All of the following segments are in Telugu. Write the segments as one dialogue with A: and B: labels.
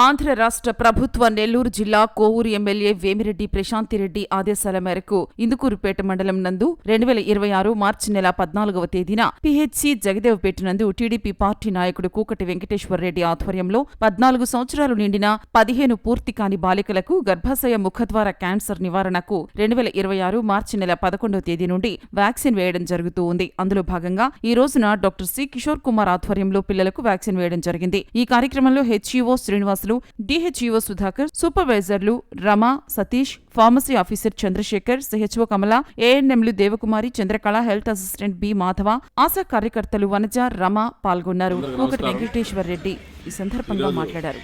A: ఆంధ్ర రాష్ట్ర ప్రభుత్వ నెల్లూరు జిల్లా కోవూరు ఎమ్మెల్యే వేమిరెడ్డి ప్రశాంతిరెడ్డి ఆదేశాల మేరకు ఇందుకూరుపేట మండలం నందు 2026 మార్చి నెల 14వ తేదీన పిహెచ్సి జగదేవ్పేట నందు టీడీపీ పార్టీ నాయకుడు కూకటి వెంకటేశ్వర్రెడ్డి ఆధ్వర్యంలో 14 సంవత్సరాలు నిండిన 15 పూర్తి కాని బాలికలకు గర్భాశయ ముఖద్వార క్యాన్సర్ నివారణకు 2026 మార్చి నెల 11వ తేదీ నుండి వ్యాక్సిన్ వేయడం జరుగుతూ ఉంది. అందులో భాగంగా ఈ రోజున డాక్టర్ సి కిషోర్ కుమార్ ఆధ్వర్యంలో పిల్లలకు వ్యాక్సిన్ వేయడం జరిగింది. ఈ కార్యక్రమంలో హెచ్ఈఓ శ్రీనివాస్, డిహెచ్ఈఓ సుధాకర్, సూపర్వైజర్లు Rama, Satish, pharmacy officer Chandrashekar, CHO Kamala, ఏఎన్ఎంలు Devakumari, Chandrakala, health assistant B Madhava, ASHA కార్యకర్తలు వనజ, రమ పాల్గొన్నారు. కూకటి వెంకటేశ్వర్ రెడ్డి ఈ సందర్భంగా మాట్లాడారు.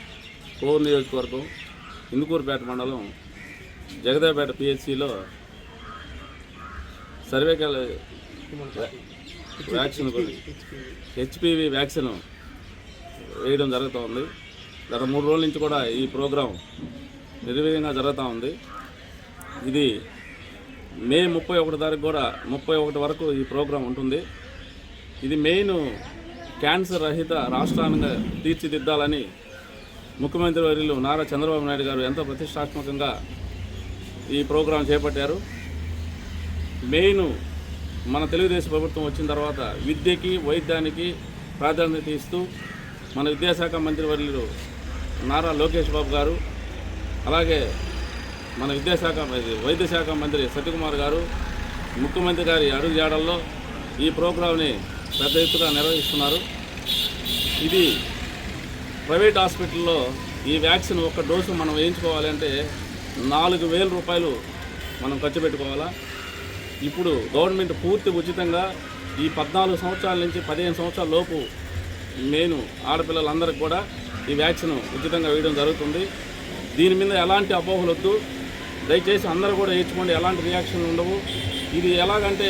B: కోవూరు నియోజకవర్గం ఇందుకూరుపేట మండలం జగదేవ్పేట పిహెచ్సిలో సర్వైకల్ వ్యాక్సిన్ హెచ్పివి వ్యాక్సిన్ వేయడం జరుగుతోంది. గత 3 రోజుల నుంచి కూడా ఈ ప్రోగ్రాం నిర్విఘ్నంగా జరుగుతూ ఉంది. ఇది మే 31 తారీఖు కూడా 31 వరకు ఈ ప్రోగ్రాం ఉంటుంది. ఇది మెయిన్ క్యాన్సర్ రహిత రాష్ట్రాన్ని తీర్చిదిద్దాలని ముఖ్యమంత్రి వర్యులు నారా చంద్రబాబు నాయుడు గారు ఎంతో ప్రతిష్టాత్మకంగా ఈ ప్రోగ్రాం చేపట్టారు. మెయిన్ మన తెలుగుదేశం ప్రభుత్వం వచ్చిన తర్వాత విద్యకి, వైద్యానికి ప్రాధాన్యత ఇస్తూ మన విద్యాశాఖ మంత్రి వర్యులు నారా లోకేష్ బాబు గారు, అలాగే మన వైద్య శాఖ మంత్రి సత్యకుమార్ గారు, ముఖ్యమంత్రి గారి అడుగుజాడల్లో ఈ ప్రోగ్రాంని పెద్ద ఎత్తున నిర్వహిస్తున్నారు. ఇది ప్రైవేట్ హాస్పిటల్లో ఈ వ్యాక్సిన్ ఒక్క డోసు మనం వేయించుకోవాలంటే 4,000 రూపాయలు మనం ఖర్చు పెట్టుకోవాలా. ఇప్పుడు గవర్నమెంట్ పూర్తి ఉచితంగా ఈ 14 సంవత్సరాల నుంచి 15 సంవత్సరాల లోపు మెయిన్ ఆడపిల్లలందరికీ కూడా ఈ వ్యాక్సిన్ ఉచితంగా వేయడం జరుగుతుంది. దీని మీద ఎలాంటి అపోహలు వద్దు, దయచేసి అందరూ కూడా వేయించుకోండి, ఎలాంటి రియాక్షన్ ఉండవు. ఇది ఎలాగంటే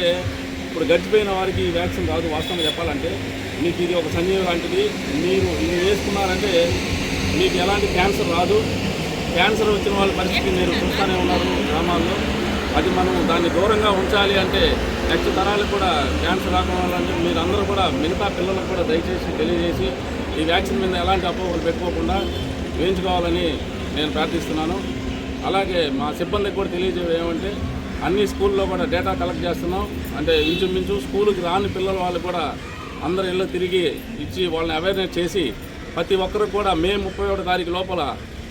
B: ఇప్పుడు గడిచిపోయిన వారికి ఈ వ్యాక్సిన్ రాదు. వాస్తవంగా చెప్పాలంటే మీకు ఇది ఒక సంజీవి లాంటిది. మీరు ఇది వేసుకున్నారంటే మీకు ఎలాంటి క్యాన్సర్ రాదు. క్యాన్సర్ వచ్చిన వాళ్ళ పరిస్థితి మీరు చూస్తూనే ఉన్నారు గ్రామాల్లో. అది మనం దాన్ని దూరంగా ఉంచాలి అంటే నెక్స్ట్ తరాలకు కూడా క్యాన్సర్ రాకుండా మీరు అందరూ కూడా మిగతా పిల్లలకు కూడా దయచేసి తెలియజేసి ఈ వ్యాక్సిన్ మీద ఎలాంటి అపోహలు పెట్టుకోకుండా వేయించుకోవాలని నేను ప్రార్థిస్తున్నాను. అలాగే మా సిబ్బందికి కూడా తెలియజేయడం ఏమంటే అన్ని స్కూల్లో కూడా డేటా కలెక్ట్ చేస్తున్నాం. అంటే ఇంచుమించు స్కూల్కి రాని పిల్లల వాళ్ళు కూడా అందరు ఇళ్ళు తిరిగి ఇచ్చి వాళ్ళని అవేర్నెస్ చేసి ప్రతి ఒక్కరికి కూడా మే 31 తారీఖు లోపల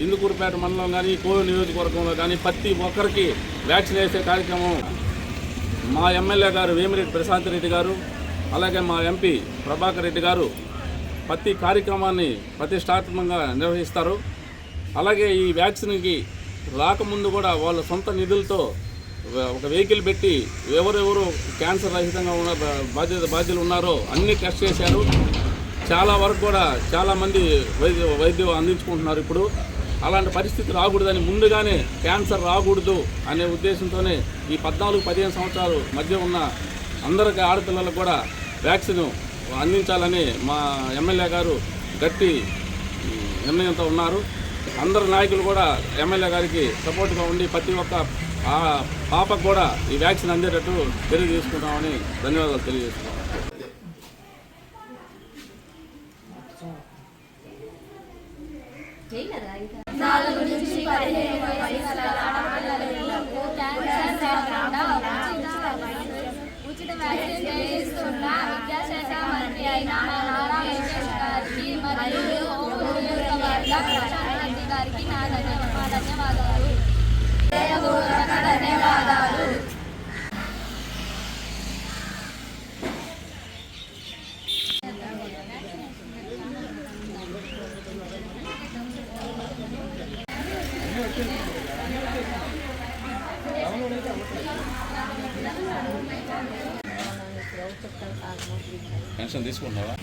B: ఇందుకూరుపేట మండలం కానీ కోవూరు నియోజకవర్గంలో కానీ ప్రతి ఒక్కరికి వ్యాక్సిన్ వేసే కార్యక్రమం మా ఎమ్మెల్యే గారు వేమిరెడ్డి ప్రశాంతిరెడ్డి గారు, అలాగే మా ఎంపీ ప్రభాకర్ రెడ్డి గారు ప్రతి కార్యక్రమాన్ని ప్రతిష్టాత్మకంగా నిర్వహిస్తారు. అలాగే ఈ వ్యాక్సిన్కి రాకముందు కూడా వాళ్ళ సొంత నిధులతో ఒక వెహికల్ పెట్టి ఎవరెవరు క్యాన్సర్ రహితంగా ఉన్న బాధ్యులు ఉన్నారో అన్నీ టెస్ట్ చేశారు. చాలా వరకు కూడా చాలామంది వైద్యం అందించుకుంటున్నారు. ఇప్పుడు అలాంటి పరిస్థితి రాకూడదని ముందుగానే క్యాన్సర్ రాకూడదు అనే ఉద్దేశంతోనే ఈ 14-15 సంవత్సరాల మధ్య ఉన్న అందరికీ ఆడపిల్లలకు కూడా వ్యాక్సిన్ అందించాలని మా ఎమ్మెల్యే గారు గట్టి నిర్ణయంతో ఉన్నారు. అందరు నాయకులు కూడా ఎమ్మెల్యే గారికి సపోర్ట్గా ఉండి ప్రతి ఒక్క పాపకు కూడా ఈ వ్యాక్సిన్ అందేటట్టు తెలియజేసుకుంటామని ధన్యవాదాలు తెలియజేస్తున్నాం.
C: ఉచిత వ్యాక్సిన్ వేయిస్తున్న విద్యాశాఖ మంత్రి అయిన నారా లోకేష్ గారికి మరియు ప్రశాంత్ గారికి నా ధన్యవాదాలు.
B: పెన్షన్ తీసుకుంటున్నావా?